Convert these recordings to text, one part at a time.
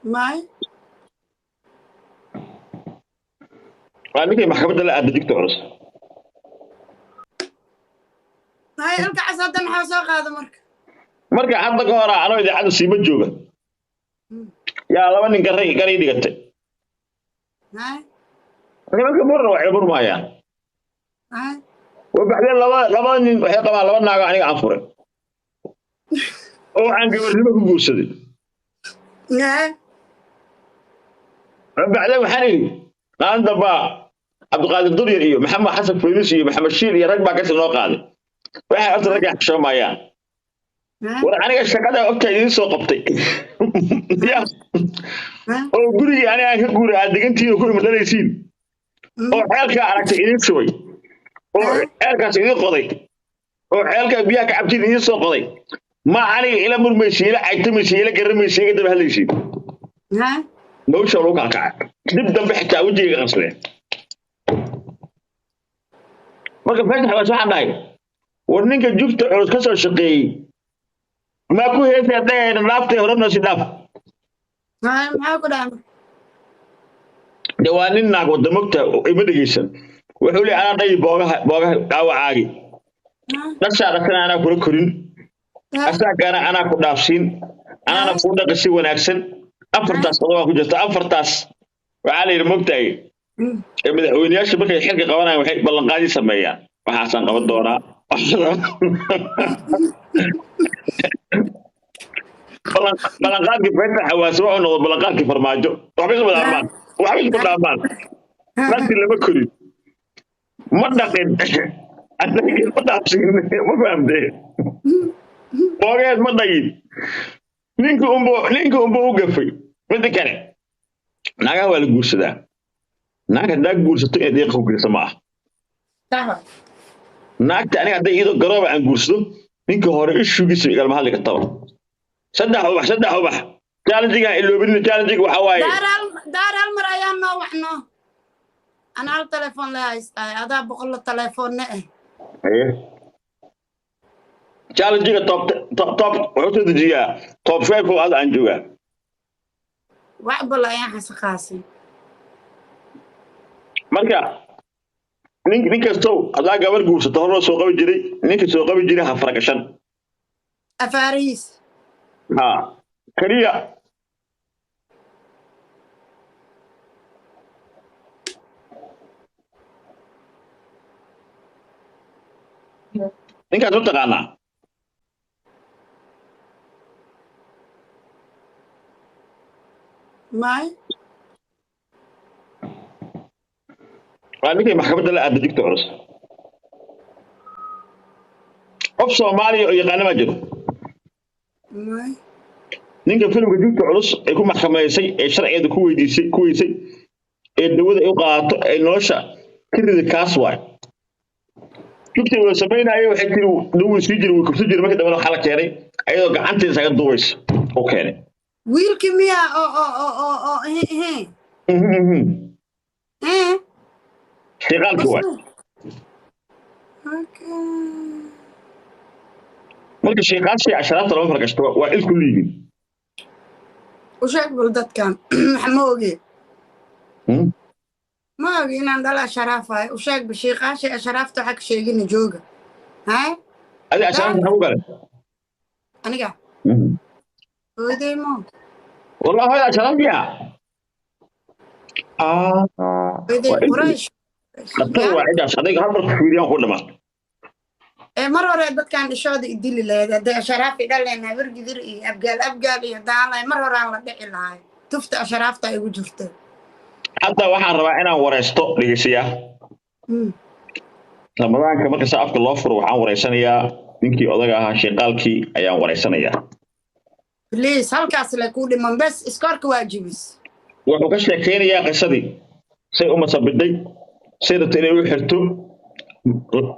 ماي أنا كي محكمة لا أدي دكتور هاي الك عصادن حوسوق هذا marka hadda ka hor aan idaacada siima jooga yaa laba nin garay dhigatay هاي nimanka burna waxay burmayaan هاي وبعدين laba nin waxay qabaan laba naago aniga aan furay oo aan gabarnimo ku guursaday هاي بعدين waxaan iri aan daba Abdulqaadir Duryar iyo Maxamed Xasan Fayruus iyo Maxamed Shiil iyo rag baa ka soo qaaday waxay horta rag xishoomayaan war aniga shaqada ogtay idin soo qabtay oo guriga aniga ka guuray aad digantiin ku imadanaysiin oo xeelka aragtay idin subay oo xeelkaas idin qoday oo xeelka biyaha ka cabtiin idin soo qoday ma aniga ila murmaysi ila aytamaysi ila garamaysi iga daba hadlaysiin ها nolosha loo kacay dib dambe xitaa wajiga qasleen marka fasax waxaan dhahay war ninka jugta culus ka soo shaqeeyay ما كو هيفي دين لافته هرنا سيداف هاي ما كدام دوانين ناق ودمقتا إما دقيسن وحولي أنا داي بوغا داوعاقي نفسا ركنا أنا كوري كورين أساك أنا كدافسين أنا نفودا قسي وناكسن أفرتاس الله كو جستا أفرتاس وعالي المقتاي مدحوينياش بكي حلقي قوانا وحيك بلنقادي سميان وحاسان قبض دورا بلنقادي فتح حواسوا ونوض بلنقادي فرماجو وحبيس بدامان ناسي لما كوري ما دقين أنا كيف بدافسين ما فهمتين بوغيت ما دقين نينكو أمبو وقفي مدى كان ناقا هو القرص ده ناقا دا قرص تو يديق هو قرص معه ناقا تاني قد يدو قرابة عن قرصه نينكو هوري إشو قسم إقال محل كتابة صدح وبح تالنجيقا إلو بني تالنجيق وحواي دار المرايان نوحنا أنا على التليفون لا يستاي هذا بقول التليفون نئه ايه تالنجيقا توب وحطو دجيقا توب فيكو هذا عنجوغا وعبلا يا حسقاسي marka nin kasto adaa gabar guursato hor soo qabi jiray ninka soo qabi jiray ha faragashan أفاريس ha kaliya ninka soo taqaana ماي waa ninkay maxkamadda la aada digta culus qof Soomaaliya oo yaqaan ma jiro ماي ninka filmka digta culus ay ku maxkamaysay ee sharciyeeda ku weysay ee dawada ay qaato ay nolosha kirida kaas waay digta wada sameynayay waxay tiri dawada sii jiray ku sii jiray markii dambe waxa la keenay ayadoo gacantiisa ka duubayso oo keenay ويل كمية أو إيه shaqaalki waay marka shaqaalki asharaafta lama fargashto waa il kulligiin وشاك بلدت كان محموقي ما أجي إن دلا شرافة وشاك بشيخ شيء شرافته حق شيء نجوجا هاي هذه asharaafta maxaa u galay أنا قاعد ودي مو والله هذا asharaaf ya ودي قريش قطر واحد عشان هذا هرب فيديو كل ما مرة رأيت كان الشهادة يدل لي هذا شرافي قال لي أنا برجع ذري أبقال يدعى مرة رأى لدي الهاي تفت شرافته يوجرته حتى واحد ربع أنا ورثته لجسيا لما ذاك مرة سافك الله فر وحان ورثنيا يمكن أضاعها شغالكي أيام ورثنيا ليش هالكاس لكودي من بس إسكارك واجبس وحكش لكين يا قصدي سي أم صبدي سيدة إني وحرتو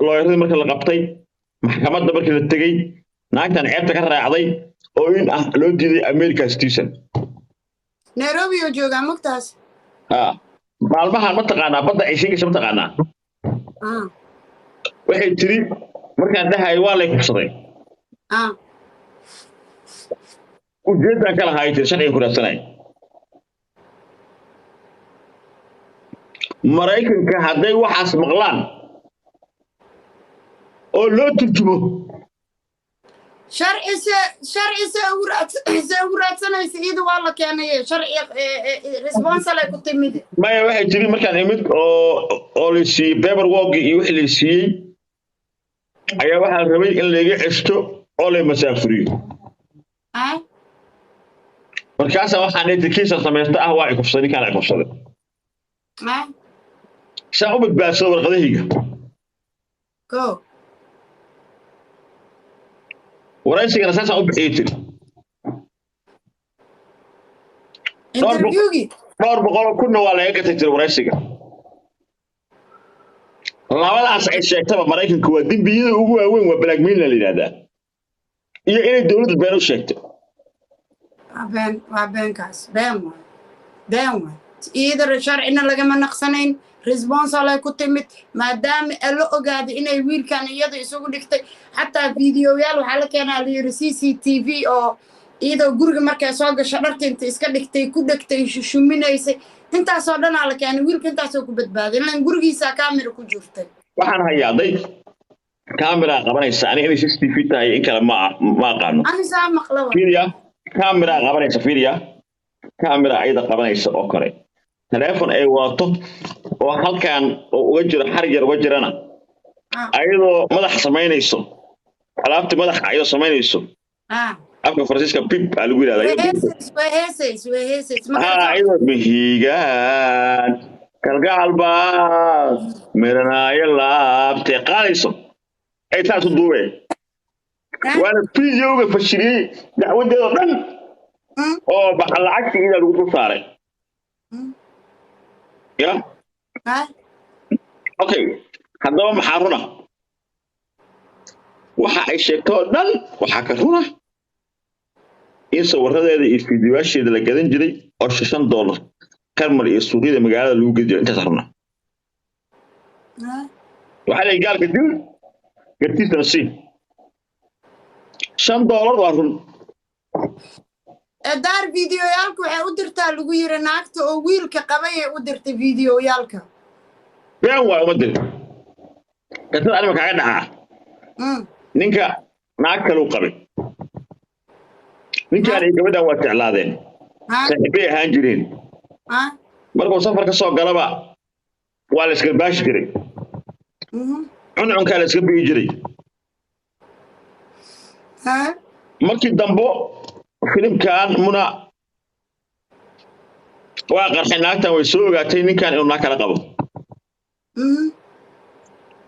لو يرد مركز لقبتي محكمة مركز التجي ناقتن عيبتك الرعضي أو إن لو دي أمريكا ستيشن نيروبي وجوجا مكتاس maalmahan ma taqaanaa badda ay sheegaysa ma taqaanaa waxay tiri markaan dhahay waa lay kubsaday ujeedaan kala haytay sharciga ku raadsanay maraykanka hadday waxaas maqlaan oo loo turjumo sharci sawiraadsanaysa iyada waa la keenay sharci responsible ku timid maya waxay jiri markaan imid oo la siiyey paperwork iyo wixii la siiyey ayaa waxaa rabay in laga ceshto oo la masaafuriyo markaas waxaan education sameeyay ah waa ikufsani kala ikufsaday saan u badbaadso warqadahayga go waraysigana saasaan u bixiyey tiri interviewgi dhowr boqol kunna waa laga gatay tiri waraysiga labadaas ay sheegtaba maraykanka waa dembiyada ugu waaweyn waa blackmail la yiraahdaa iyo inay dawladda been u sheegtay waa beenkaas been either sharcina lagama naqsanayn responsible ku timid maadaama la ogaaday inay wiilkan iyada isugu dhigtay xataa fiidiyoyaal waxaa la keenaa la yiri CCTV oo iyadoo guriga markay soo gasho dharka inta iska dhigtay ku dhigtay shuminaysay intaasoo dhan la keenay wiilka intaasoo ku badbaaday ilaan gurigiisa kaamira ku jirtay waxaan hayaaday kaamira qabanaysa aniga inay CCTV tahay in kale ma aqaano ani saa maqlaba fiiriya kaamira qabanaysa fiiriya kaamira ayada qabanaysa oo kale telefoon ay wadato oo halkan oo uga jiro xarig yar uga jirana ayadoo madax samaynayso alaabta madax ayadoo samaynayso afka Francisca pip lagu yiraahdaa ayadoo bihigaan kalgaalba meeranaya laabte qaaliso ay taas u duubay wala fiidiyowga fashiliyay dacwadeedo dhan oo lacagtii lagu saaray ya okay haddaba maxaa runa waxa ay sheegto dhan waxa ka runa in sawiradeeda iyo fiidiyoasheeda la gadan jiray oo $6 karmar iyo suuqyada magaalada lagu gadi jiray intaas runa waxa la gaalka dil gartiisana si $5 waa run daar fiidiyoyaalka waxay u dirtaa lagu yiri naagta oo wiilka qabay ay u dirtay fiidiyoyaalka been waa uma dir kadib anima kaaga dhaca ninka naag kale u qabay ninkaan ay gabadhan waa jeclaadeen saaxiibay ahaan jireen markuu safar ka soo galaba waa la iska baashi jiray cununka la iska bii jiray markii dambo filimkan muna waa qarxay naagtan way soo ogaatay ninkan inuu naag kala qabo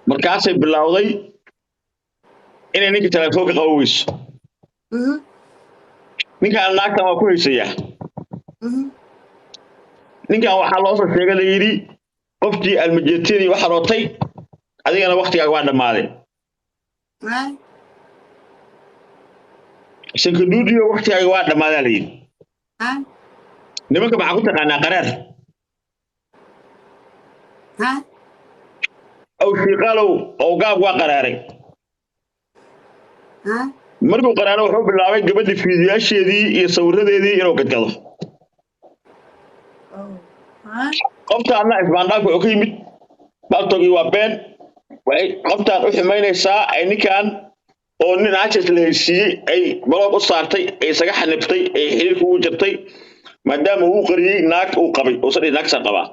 markaasay bilowday inay ninka telefoonka qabo weyso ninkan naagtan waa ku heysaya ninkan waxaa loo soo sheegay la yidhi qofkii almajeetiyadii waxa rootay adigana waqtigaaga waa dhammaaday sankaduudiyo waqtigaaga waa dhammaadaa la yidhi nimanka maxaa ku taqaanaa qaraar aw shiiqaalow oo gaab waa qaraaray markuu qaraaro wuxuu bilaabay gabadhii fiidiyaasheedii iyo sawiradeedii inuu gadgado qoftaanna isbaandhaafka wuxuu ka yimid baltogii waa been waxay qoftaan u xumaynaysaa ay ninkan oo nin ajas la heysiiyey ay baloog u saartay ay isaga xaniftay ay xiriirka ugu jirtay maadaama uu qariyey naag uu qabay oo sadii naag san qabaa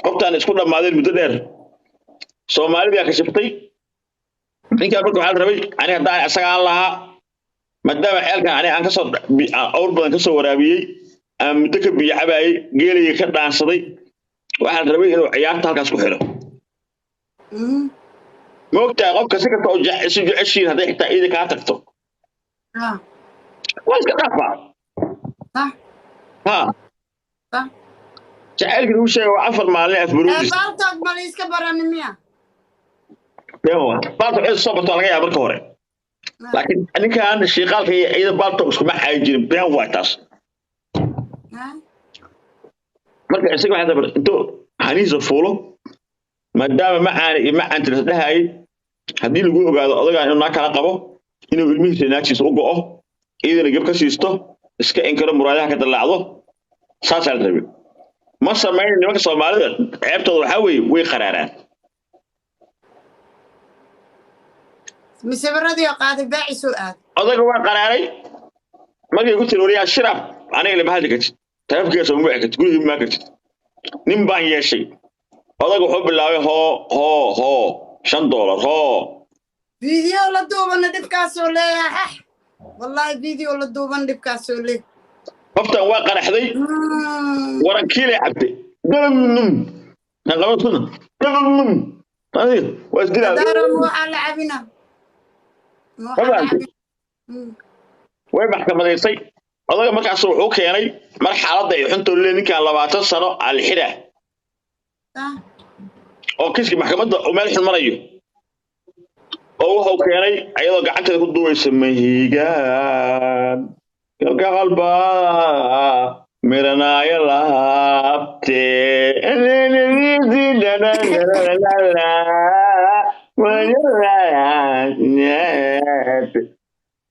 qoftaan isku dhammaadeen muddo dheer Soomaalida ka shiftay ninka markuu xal rabay ani haddaan asaga aan lahaa maadaama xeelkan ani aan ka soo awr badan ka soo waraabiyey aan muddo ka biyo cabaayay geeliga ka dhaansaday waxaan rabay inuu ciyaarta halkaas ku xiro moogtaa qofka si kasta oo jeceshiin hadday xitaa iida kaa tagto waa iska dhaafaa jacaylkii uu sheegay waa 4 maalin afburuudis baaltood ma la iska baranin miya baaltood cid soo bato laga yaaba marka hore laakiin ninkaan shiiqaalka iyo ciida baaltood isku ma caay jirin been waa taas marka isaga waxa dabar intuu haniisa fuulo maadaama ma aan iyo ma aan tirsadahay haddii lagu ogaado odagaan inuu naag kala qabo inuu ilmihiisa naagtiisa u go'o ciidana gab ka siisto iska inkaro muraadaha ka dalaacdo saas aan rabay ما سمعين nimanka Soomaalida ceebtooda waxa way qaraaraan مسبردي قاعد باعي سؤال odaga waa qaraaray markay ku tirooriyaa shirab aniga lama hadli kartid taleefankiisa uma wici kartid guriga ma kartid nin baan yeeshay odaga wuxuu bilaabay hoo $5 hoo فيديو لا دوبنا دبكاسو ليه والله فيديو لا دوبنا دبكاسو ليه qoftan waa qaraxday warankiilay cabtay kan laba kuna waa isdilaa دارو على عبنا way maxkamadaysay odaga markaas wuxuu keenay mar xaaladda ay xunto ninkan 20 sano al xira oo kiiska maxkamadda oo meel xun marayo oo wuxuu keenay ayadoo gacanteeda ku duwaysa mahigaan ka qalba miranaya laabte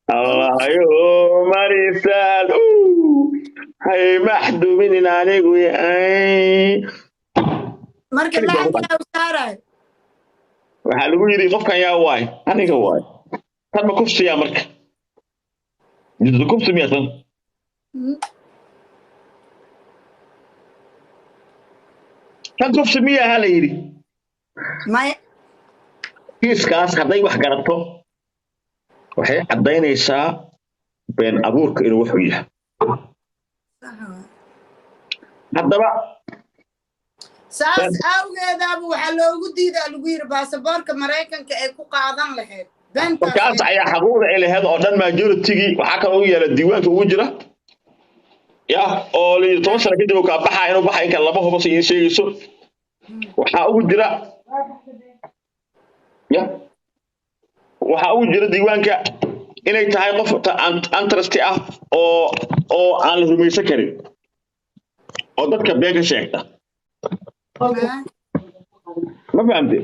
الله يوم رسال هاي محدومين عليك وياي مركز لا يا وسارة waxaa lagu yiri qofkan yaa waay aniga waay tan ma kufsiya marka jiddu kufsi miyatan tan kufsi miya hala yiri ما kiiskaas hadday wax garato waxay cadaynaysaa been abuurka inuu wax u yahay haddaba saas awgeeda waxa loogu diidaa lagu yiri baasaboorka Mareykanka ay ku qaadan lahayd kaas ayaa xaquuqda ay lahayd oo dhan majority waxa kale uu yeelay diiwaanka ugu jira ya oo li 10 sano kadib uu ka baxay inuu baxay kan laba hubo si sheegayso waxa ugu jira ya waxa ugu jira diiwaanka inay tahay qof interest ah oo aan la rumaysan karin oo dadka been ka sheegta ma fahamtay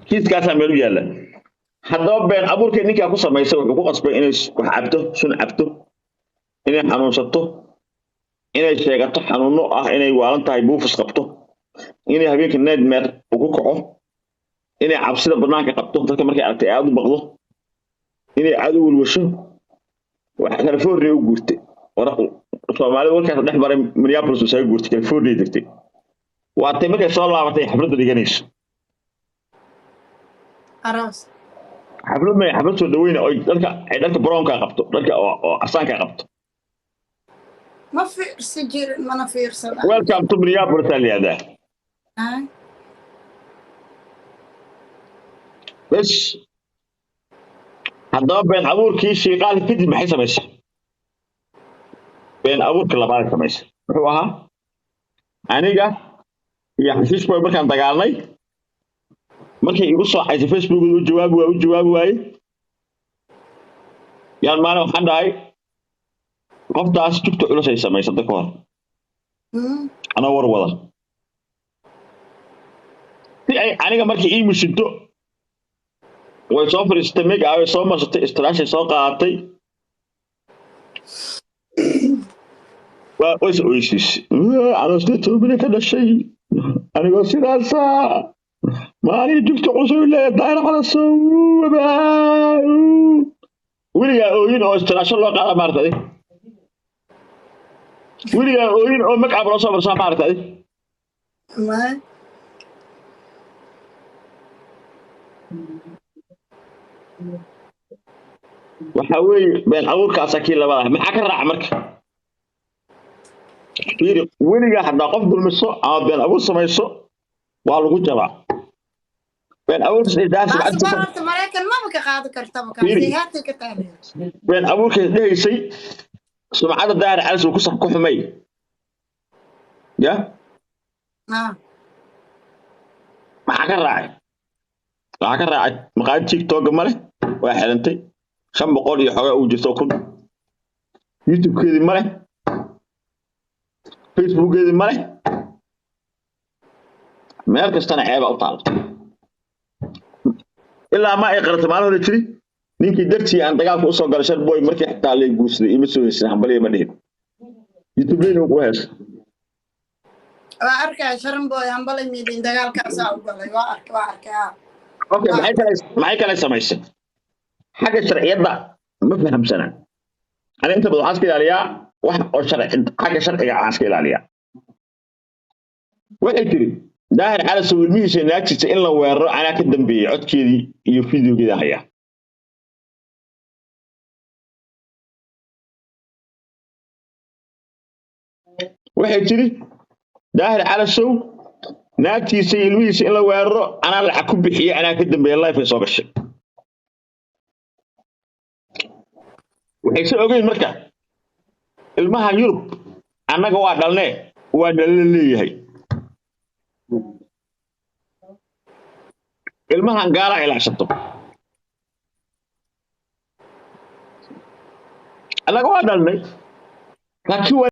kiiskaas meel u yaala haddaba been abuurka ninka ku sameeyay wuxuu ku qasbay inay wax cabto sun cabto inay xanuunsato inay sheegato xanuuno ah inay waalan tahay buufis qabto inay habeenka nightmare ugu kaco inay cabsida banaanka qabto dadka markay aragtay aad u baqdo inay aad u walwasho waxa kala foornay u guurtay Soomaalida walkaas dhex maray Minneapolis oo soo guurtay California degtay waa tay markay soo laabatay xafladda dhiganayso aroos xaflad soo dhaweyn oo dadka brownka qabto dadka oo asaanka qabto ما في سجل ما في رسالة welcome to Minneapolis aliada bas haddaba been abuurkii shayqaal kadib maxay samaysay been abuurka labaad samaysay wuxuu ahaa aniga iyo xasiis boy markaan dagaalnay markay igu soo caysay Facebook u jawaabi waayay yaan maana waxaan dhahay qoftaas jugta culus ay samaysay dadka hor ana war wada si ay aniga markii ii mishinto way soo fariistay mega ay soo marsatay istiraashay soo qaadatay waa way soo oysis ana sidoo toobina ka dhashay anigoo sidaasa maani jugta cusub leeyahay daayra kala soo weligaa ooyin oo istiraasho loo qaada maartay weligaa ooyin oo magaca loo soo marsaa maartay waxa weeye been abuurkaas kii labada maxaa ka raac marka fiiri weligaa hadda qof dulmiso ama been abuur samayso waa lagu jabaa been abuur sidaas baasaboorka Mareykan ma ka qaadi kartaa makaasiyaadka ka taabay been abuurka dheeysay sumcada daar calays ku sax ku xumay ya maxaa ka raacay maqaad TikTok male waa xirantay 500 iyo xogaa uu jirto kun YouTube-keedii male Facebook-keedii male meel kastana ceeba u taal ilaa ma ay qarto maalin hore jiri ninkii dartii aan dagaalka u soo galay shar boy markii xitaa la guursaday ima soo heesan hambaliye ma dhihin YouTube-keedii uu ku hees وأركع شرم بوي هم بلي ميدين دجال كأسا وبلي وأركع اوكي maxay kala samaysan xagga sharciyada ma fahamsana ana inta badan waxaan iska ilaaliyaa wax oo sharci xagga sharciga aan iska ilaaliyaa waxay tiri daahir cala sawilmihiisa naagtiisa in la weeraro anaa ka dambeeyay codkeedii iyo fiidiyogeeda haya waxay tiri daahir cala sow naagtiisa iyo ilmihiisa in la weeraro anaa lacag ku bixiyay anaa ka dambeeyay life ay soo gashay waxay soo ogeyn marka ilmaha Yurub annaga waa dhalnee waa dhalin leeyahay ilmahan gaala ilaashato annaga waa dhalnay laakiin